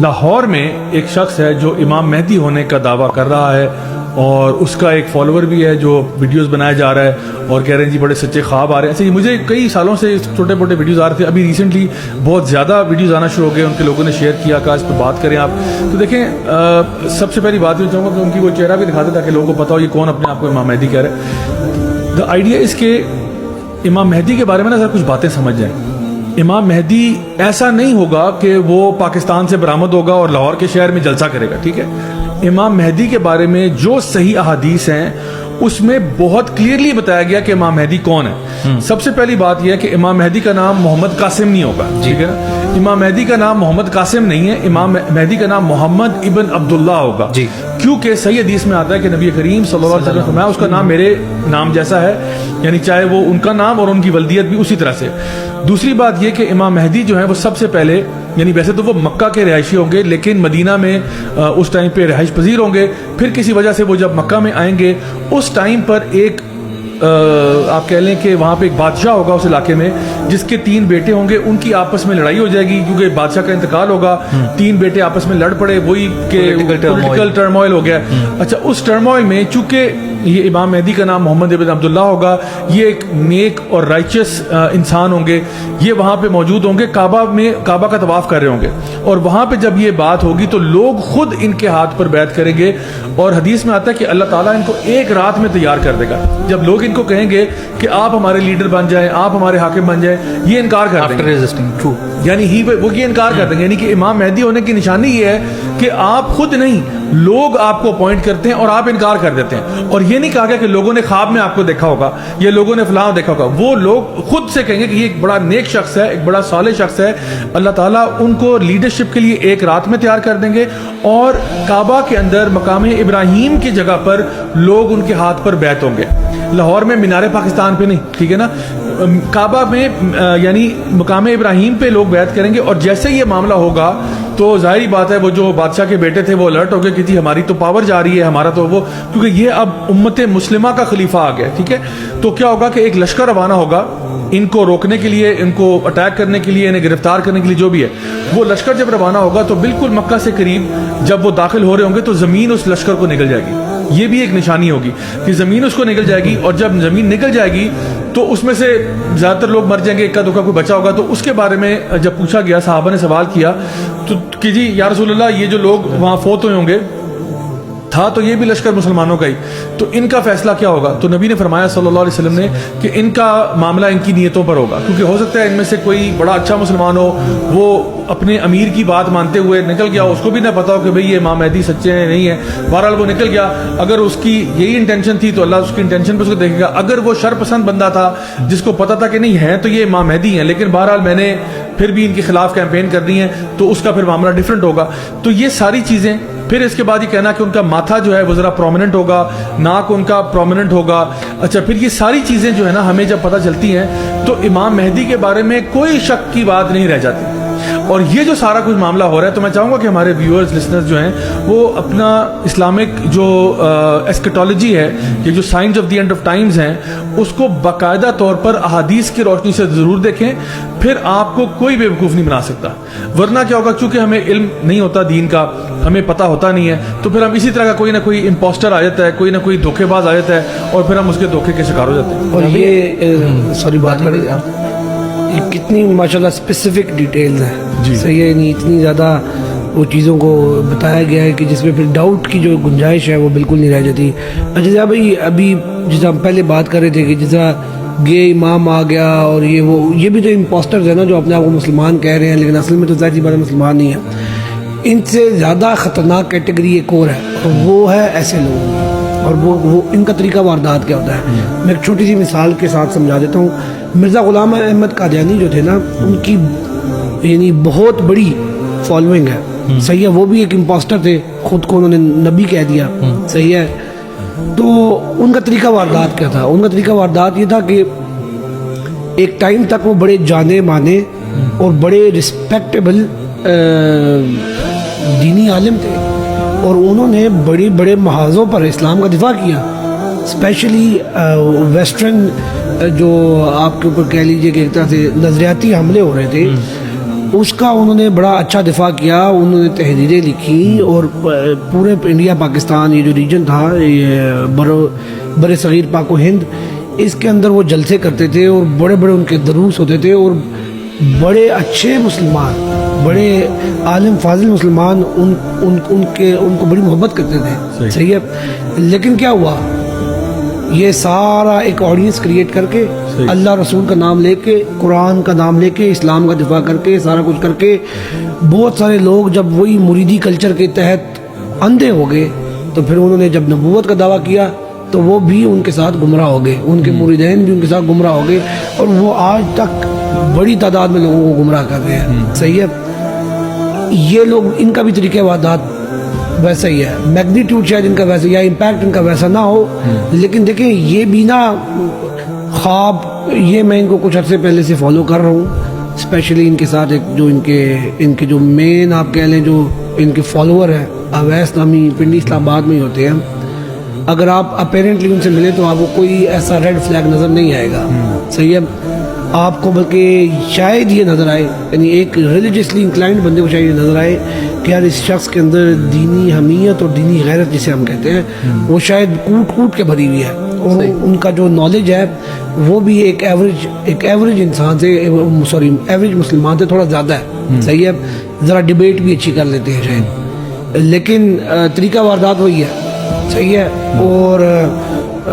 لاہور میں ایک شخص ہے جو امام مہدی ہونے کا دعویٰ کر رہا ہے اور اس کا ایک فالوور بھی ہے جو ویڈیوز بنایا جا رہا ہے اور کہہ رہے ہیں جی بڑے سچے خواب آ رہے ہیں. ایسے مجھے کئی سالوں سے چھوٹے موٹے ویڈیوز آ رہے تھے, ابھی ریسنٹلی بہت زیادہ ویڈیوز آنا شروع ہو گئے, ان کے لوگوں نے شیئر کیا, کہا اس پہ بات کریں آپ. تو دیکھیں سب سے پہلی بات یہ چاہوں گا کہ ان کی وہ چہرہ بھی دکھاتے تاکہ لوگوں کو پتا ہو یہ کون اپنے آپ کو امام مہدی کہہ رہے ہیں. دا آئیڈیا اس کے امام مہدی کے بارے میں نا ذرا کچھ باتیں سمجھ جائیں. امام مہدی ایسا نہیں ہوگا کہ وہ پاکستان سے برآمد ہوگا اور لاہور کے شہر میں جلسہ کرے گا, ٹھیک ہے. امام مہدی کے بارے میں جو صحیح احادیث ہیں اس میں بہت کلیئرلی بتایا گیا کہ امام مہدی کون ہے. سب سے پہلی بات یہ ہے کہ امام مہدی کا نام محمد قاسم نہیں ہوگا, ٹھیک ہے نا. امام مہدی کا نام محمد قاسم نہیں ہے, امام مہدی کا نام محمد ابن عبداللہ ہوگا, کیونکہ صحیح حدیث میں آتا ہے کہ نبی کریم صلی اللہ علیہ وسلم نے فرمایا اس کا نام میرے نام جیسا ہے, یعنی چاہے وہ ان کا نام اور ان کی ولدیت بھی اسی طرح سے. دوسری بات یہ کہ امام مہدی جو ہے وہ سب سے پہلے, یعنی ویسے تو وہ مکہ کے رہائشی ہوں گے لیکن مدینہ میں اس ٹائم پہ رہائش پذیر ہوں گے. پھر کسی وجہ سے وہ جب مکہ میں آئیں گے اس ٹائم پر ایک آپ کہہ لیں کہ وہاں پہ ایک بادشاہ ہوگا اس علاقے میں جس کے 3 بیٹے ہوں گے. ان کی آپس میں لڑائی ہو جائے گی کیونکہ بادشاہ کا انتقال ہوگا, 3 بیٹے آپس میں لڑ پڑے, وہی کہ پولیٹیکل ٹرموائل ہو گیا. اچھا, اس ٹرموائل میں چونکہ یہ امام مہدی کا نام محمد ابن عبداللہ ہوگا, یہ ایک نیک اور رائچس انسان ہوں گے, یہ وہاں پہ موجود ہوں گے, کعبہ کا طواف کر رہے ہوں گے, اور وہاں پہ جب یہ بات ہوگی تو لوگ خود ان کے ہاتھ پر بیعت کریں گے. اور حدیث میں آتا ہے کہ اللہ تعالیٰ ان کو ایک رات میں تیار کر دے گا. جب لوگ ان کو کہیں گے کہ آپ ہمارے لیڈر بن جائیں, آپ ہمارے حاکم بن جائیں, یہ انکار کر دیں گے, یعنی وہ یہ انکار کر دیں گے. یعنی کہ امام مہدی ہونے کی نشانی یہ ہے کہ آپ خود نہیں, لوگ آپ کو اپوائنٹ کرتے ہیں اور آپ انکار کر دیتے ہیں. اور یہ نہیں کہا گیا کہ لوگوں نے خواب میں آپ کو دیکھا ہوگا یا لوگوں نے فلاں دیکھا ہوگا, وہ لوگ خود سے کہیں گے کہ یہ ایک بڑا نیک شخص ہے, ایک بڑا صالح شخص ہے. اللہ تعالیٰ ان کو لیڈرشپ کے لیے ایک رات میں تیار کر دیں گے اور کعبہ کے اندر مقام ابراہیم کی جگہ پر لوگ ان کے ہاتھ پر بیعت ہوں گے. لاہور میں مینار پاکستان پہ نہیں, ٹھیک ہے نا, کعبہ میں یعنی مقام ابراہیم پہ لوگ بیعت کریں گے. اور جیسے یہ معاملہ ہوگا تو ظاہری بات ہے وہ جو بادشاہ کے بیٹے تھے وہ الرٹ ہو گئے کہ جی ہماری تو پاور جا رہی ہے, ہمارا تو وہ, کیونکہ یہ اب امت مسلمہ کا خلیفہ آ گیا, ٹھیک ہے. تو کیا ہوگا کہ ایک لشکر روانہ ہوگا ان کو روکنے کے لیے, ان کو اٹیک کرنے کے لیے, انہیں گرفتار کرنے کے لیے, جو بھی ہے. وہ لشکر جب روانہ ہوگا تو بالکل مکہ سے قریب جب وہ داخل ہو رہے ہوں گے تو زمین اس لشکر کو نگل جائے گی. یہ بھی ایک نشانی ہوگی کہ زمین اس کو نگل جائے گی, اور جب زمین نکل جائے گی تو اس میں سے زیادہ تر لوگ مر جائیں گے, اکا دکا کوئی بچا ہوگا. تو اس کے بارے میں جب پوچھا گیا, صحابہ نے سوال کیا تو کہ جی یا رسول اللہ یہ جو لوگ وہاں فوت ہوئے ہوں گے, تھا تو یہ بھی لشکر مسلمانوں کا ہی, تو ان کا فیصلہ کیا ہوگا؟ تو نبی نے فرمایا صلی اللہ علیہ وسلم نے کہ ان کا معاملہ ان کی نیتوں پر ہوگا, کیونکہ ہو سکتا ہے ان میں سے کوئی بڑا اچھا مسلمان ہو, وہ اپنے امیر کی بات مانتے ہوئے نکل گیا, اس کو بھی نہ پتا ہو کہ بھئی یہ امام مہدی سچے ہیں نہیں ہے, بہرحال وہ نکل گیا. اگر اس کی یہی انٹینشن تھی تو اللہ اس کی انٹینشن پہ اس کو دیکھے گا. اگر وہ شر پسند بندہ تھا جس کو پتا تھا کہ نہیں ہے تو یہ امام مہدی ہیں, لیکن بہرحال میں نے پھر بھی ان کے خلاف کیمپین کر دی ہے, تو اس کا پھر معاملہ ڈیفرنٹ ہوگا. تو یہ ساری چیزیں, پھر اس کے بعد یہ کہنا کہ ان کا ماتھا جو ہے وہ ذرا پرومیننٹ ہوگا, ناک ان کا پرومیننٹ ہوگا. اچھا, پھر یہ ساری چیزیں جو ہے نا ہمیں جب پتہ چلتی ہیں تو امام مہدی کے بارے میں کوئی شک کی بات نہیں رہ جاتی. اور یہ جو سارا کچھ معاملہ ہو رہا ہے تو میں چاہوں گا کہ ہمارے ویورز, لسنرز جو ہیں وہ اپنا اسلامک جو ایسکیٹالوجی ہے, یہ جو science of the end of Times ہیں, اس کو باقاعدہ طور پر احادیث کی روشنی سے ضرور دیکھیں. پھر آپ کو کوئی بے وقوف نہیں بنا سکتا. ورنہ کیا ہوگا, چونکہ ہمیں علم نہیں ہوتا دین کا, ہمیں پتہ ہوتا نہیں ہے, تو پھر ہم اسی طرح کا کوئی نہ کوئی امپوسٹر آ جاتا ہے, کوئی نہ کوئی دھوکے باز آ جاتا ہے, اور پھر ہم اس کے دھوکے کے شکار ہو جاتے ہیں. اور یہ سوری بات کریں, یہ کتنی ماشاءاللہ اسپیسیفک ڈیٹیلز ہیں, صحیح ہے, نہیں اتنی زیادہ وہ چیزوں کو بتایا گیا ہے کہ جس میں پھر ڈاؤٹ کی جو گنجائش ہے وہ بالکل نہیں رہ جاتی. اچھا بھائی, ابھی جیسا ہم پہلے بات کر رہے تھے کہ جیسا گے امام آ گیا اور یہ بھی تو امپوسٹرز ہیں نا جو اپنے آپ کو مسلمان کہہ رہے ہیں لیکن اصل میں تو ظاہر سی بات ہے مسلمان نہیں ہے. ان سے زیادہ خطرناک کیٹیگری ایک اور ہے, اور وہ ہے ایسے لوگ. اور وہ ان کا طریقہ واردات کیا ہوتا ہے, میں ایک چھوٹی سی مثال کے ساتھ سمجھا دیتا ہوں. مرزا غلام احمد قادیانی جو تھے نا, ان کی یعنی بہت بڑی فالوئنگ ہے, صحیح ہے. وہ بھی ایک امپوسٹر تھے, خود کو انہوں نے نبی کہہ دیا, صحیح ہے. تو ان کا طریقہ واردات کیا تھا؟ ان کا طریقہ واردات یہ تھا کہ ایک ٹائم تک وہ بڑے جانے مانے اور بڑے رسپیکٹیبل دینی عالم تھے, اور انہوں نے بڑے بڑے محاذوں پر اسلام کا دفاع کیا. اسپیشلی ویسٹرن جو آپ کے اوپر کہہ لیجیے کہ ایک طرح سے نظریاتی حملے ہو رہے تھے, اس کا انہوں نے بڑا اچھا دفاع کیا, انہوں نے تحریریں لکھی اور پورے انڈیا پاکستان یہ جو ریجن تھا بر صغیر پاک و ہند, اس کے اندر وہ جلسے کرتے تھے اور بڑے بڑے ان کے دروس ہوتے تھے اور بڑے اچھے مسلمان, بڑے عالم فاضل مسلمان ان کو بڑی محبت کرتے تھے. صحیح ہے. لیکن کیا ہوا, یہ سارا ایک آڈینس کریٹ کر کے اللہ رسول کا نام لے کے, قرآن کا نام لے کے, اسلام کا دفاع کر کے, سارا کچھ کر کے, بہت سارے لوگ جب وہی مریدی کلچر کے تحت اندھے ہو گئے تو پھر انہوں نے جب نبوت کا دعویٰ کیا تو وہ بھی ان کے ساتھ گمراہ ہو گئے, ان کے مریدین بھی ان کے ساتھ گمراہ ہو گئے اور وہ آج تک بڑی تعداد میں لوگوں کو گمراہ کر رہے ہیں. صحیح ہے. یہ لوگ, ان کا بھی طریقہ وادات ویسا ہی ہے, میگنیٹیوڈ شاید ان کا ویسا یا امپیکٹ ان کا ویسا نہ ہو, لیکن دیکھیں یہ بھی نا خواب, یہ میں ان کو کچھ عرصے پہلے سے فالو کر رہا ہوں, اسپیشلی ان کے ساتھ ایک جو ان کے جو مین آپ کہہ لیں جو ان کے فالوور ہیں, اویس نامی پنڈی اسلام آباد میں ہی ہوتے ہیں. اگر آپ اپیرنٹلی ان سے ملے تو آپ کو کوئی ایسا ریڈ فلیگ نظر نہیں آئے گا. صحیح ہے. آپ کو بلکہ شاید یہ نظر آئے, یعنی ایک ریلیجیسلی انکلائنڈ بندے کو شاید یہ نظر آئے کہ یار اس شخص کے اندر دینی حمیت اور دینی غیرت جسے ہم کہتے ہیں وہ شاید کوٹ کے بھری ہوئی ہے, اور ان کا جو نالج ہے وہ بھی ایک ایوریج انسان سے, ایوریج مسلمان سے تھوڑا زیادہ ہے. صحیح ہے. ذرا ڈبیٹ بھی اچھی کر لیتے ہیں شاید, لیکن طریقہ واردات وہی ہے. صحیح ہے. اور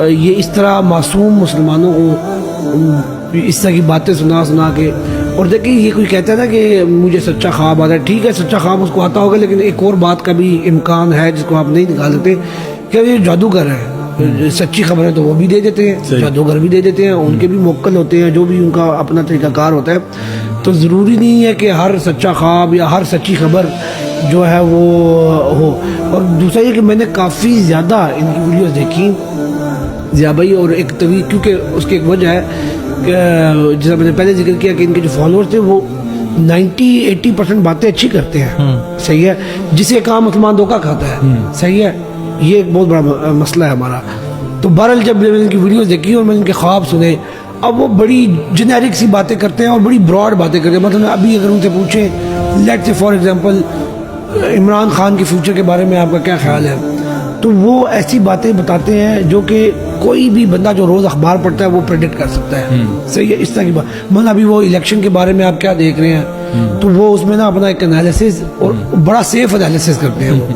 یہ اس طرح معصوم مسلمانوں کو اس طرح کی باتیں سنا کے, اور دیکھیں یہ کوئی کہتا ہے نا کہ مجھے سچا خواب آتا ہے, ٹھیک ہے سچا خواب اس کو آتا ہوگا, لیکن ایک اور بات کا بھی امکان ہے جس کو آپ نہیں نکال سکتے کہ یہ جادوگر ہے, سچی خبریں تو وہ بھی دے دیتے ہیں, جادوگر بھی دے دیتے ہیں, ان کے بھی موکل ہوتے ہیں, جو بھی ان کا اپنا طریقہ کار ہوتا ہے. تو ضروری نہیں ہے کہ ہر سچا خواب یا ہر سچی خبر جو ہے وہ ہو. اور دوسرا یہ کہ میں نے کافی زیادہ ان کی ویڈیوز دیکھی ضیاء بھائی, اور ایک طویل, کیونکہ اس کی ایک وجہ ہے کہ جیسا میں نے پہلے ذکر کیا کہ ان کے جو فالوورز تھے وہ 90-80% باتیں اچھی کرتے ہیں. صحیح ہے. جسے ایک عام مسلمان دھوکہ کھاتا ہے. صحیح ہے. یہ ایک بہت بڑا مسئلہ ہے ہمارا. تو بہرحال جب میں نے ان کی ویڈیوز دیکھی اور میں نے ان کے خواب سنے, اب وہ بڑی جنیرک سی باتیں کرتے ہیں اور بڑی براڈ باتیں کرتے ہیں. مطلب ابھی اگر ان سے پوچھیں let's say for example Imran Khan کے فیوچر کے بارے میں آپ کا کیا خیال ہے, تو وہ ایسی باتیں بتاتے ہیں جو کہ کوئی بھی بندہ جو روز اخبار پڑھتا ہے وہ پریڈکٹ کر سکتا ہے. صحیح ہے. اس طرح کی بات, مطلب ابھی وہ الیکشن کے بارے میں آپ کیا دیکھ رہے ہیں, تو وہ اس میں نا اپنا ایک انالیسس, اور بڑا سیف انالیسس کرتے ہیں وہ.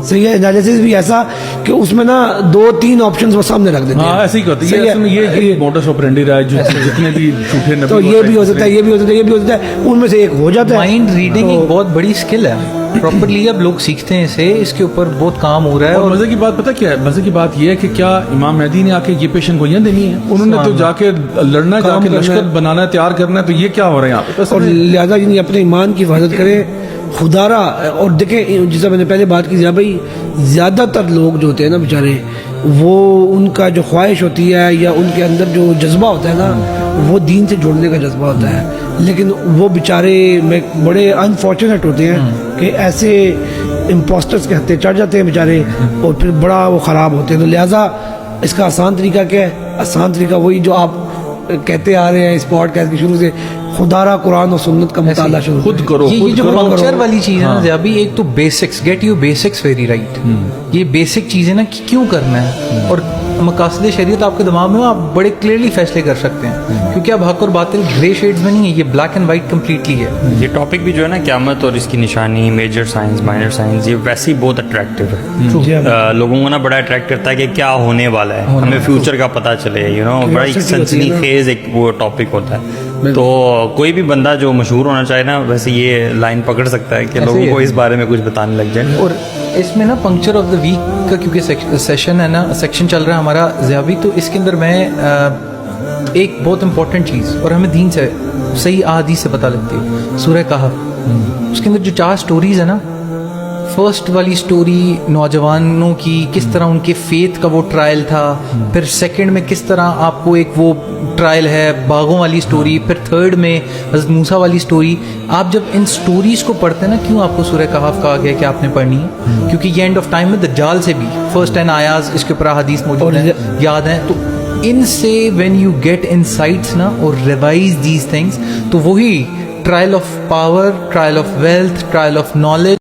صحیح ہے. انالیسس بھی ایسا کہ اس میں نا 2-3 آپشنز وہ سامنے رکھ دیتے ہیں. ایسے ہی کرتے ہیں. یہ موڈس آپرینڈی رہا ہے جتنے بھی جھوٹے نبی, تو یہ بھی ہو سکتا ہے, یہ بھی ہو سکتا ہے, یہ بھی ہو سکتا ہے, ان میں سے ایک ہو جاتا ہے. مائنڈ ریڈنگ ایک بہت بڑی اسکل ہے, پراپرلی اب لوگ سیکھتے ہیں اسے, اس کے اوپر بہت کام ہو رہا ہے. اور مزے کی بات پتہ کیا ہے, مزے کی بات یہ ہے کہ کیا امام مہدی نے آ کے یہ پیشن گوئیاں دینی ہے, انہوں نے تو جا کے لڑنا ہے, جا کے لشکر بنانا ہے, تیار کرنا ہے. تو یہ کیا ہو رہا ہے یہاں پہ, اور لہٰذا یعنی اپنے ایمان کی حفاظت کریں خدا را. اور دیکھیں جیسا میں نے پہلے بات کی ضیاء بھائی, زیادہ تر لوگ جو ہوتے ہیں نا بیچارے, وہ ان کا جو خواہش ہوتی ہے یا ان کے اندر جو جذبہ ہوتا ہے نا, وہ دین سے جوڑنے کا جذبہ ہوتا ہے, لیکن وہ بیچارے بڑے انفارچونیٹ ہوتے ہیں کہ ایسے امپوسٹرز کے ہتھے چڑھ جاتے ہیں بیچارے, اور پھر بڑا وہ خراب ہوتے ہیں. تو لہٰذا اس کا آسان طریقہ کیا ہے, آسان طریقہ وہی جو آپ کہتے آ رہے ہیں اس پوڈ کاسٹ کے شروع سے, خدا را قرآن و سنت کا مطالعہ شروع خود کرو. یہ جو پنکچر والی چیز ہے نا ضیاء بھائی, ایک تو basics, get you basics very right. یہ بیسک چیزیں نا کیوں کرنا ہے, اور مقاصد شریعت آپ کے دماغ میں آپ بڑے کلیئرلی فیصلے کر سکتے ہیں, کیونکہ اب حق اور باطل گرے شیڈز میں نہیں ہے, یہ بلیک اینڈ وائٹ کمپلیٹلی ہے. یہ ٹاپک بھی جو ہے نا قیامت اور اس کی نشانی, میجر سائنس, مائنر سائنس, یہ ویسے ہی بہت اٹریکٹو ہے. لوگوں کو نا بڑا اٹریکٹ کرتا ہے کہ کیا ہونے والا ہے, ہمیں فیوچر کا پتہ چلے, بڑا ایک سنسنی خیز ایک وہ ٹاپک ہوتا ہے. تو کوئی بھی بندہ جو مشہور ہونا چاہے نا, ویسے یہ لائن پکڑ سکتا ہے کہ لوگوں کو اس بارے میں کچھ بتانے لگ جائے. اور اس میں نا پنکچر آف دا ویک کا کیونکہ سیشن ہے نا, سیکشن چل رہا ہے ہمارا ضیاء بھائی, تو اس کے اندر میں ایک بہت امپورٹنٹ چیز, اور ہمیں دین سے صحیح احادیث سے پتہ لگتی ہے, سورہ کہف, اس کے اندر جو 4 سٹوریز ہیں نا, فرسٹ والی سٹوری نوجوانوں کی, کس طرح ان کے فیتھ کا وہ ٹرائل تھا, پھر سیکنڈ میں کس طرح آپ کو ایک وہ ٹرائل ہے باغوں والی سٹوری, پھر تھرڈ میں حضرت موسیٰ والی سٹوری. آپ جب ان سٹوریز کو پڑھتے ہیں نا, کیوں آپ کو سورہ کہف کہا گیا کہ آپ نے پڑھنی ہے, کیونکہ یہ اینڈ آف ٹائم میں دجال سے بھی فرسٹ 10 آیات اس کے اوپر حدیث موجود ہیں, یاد ہیں. تو ان سے وین یو گیٹ انسائٹس نا اور ریوائز دیز تھنگس, تو وہی trial of power, trial of wealth, trial of knowledge.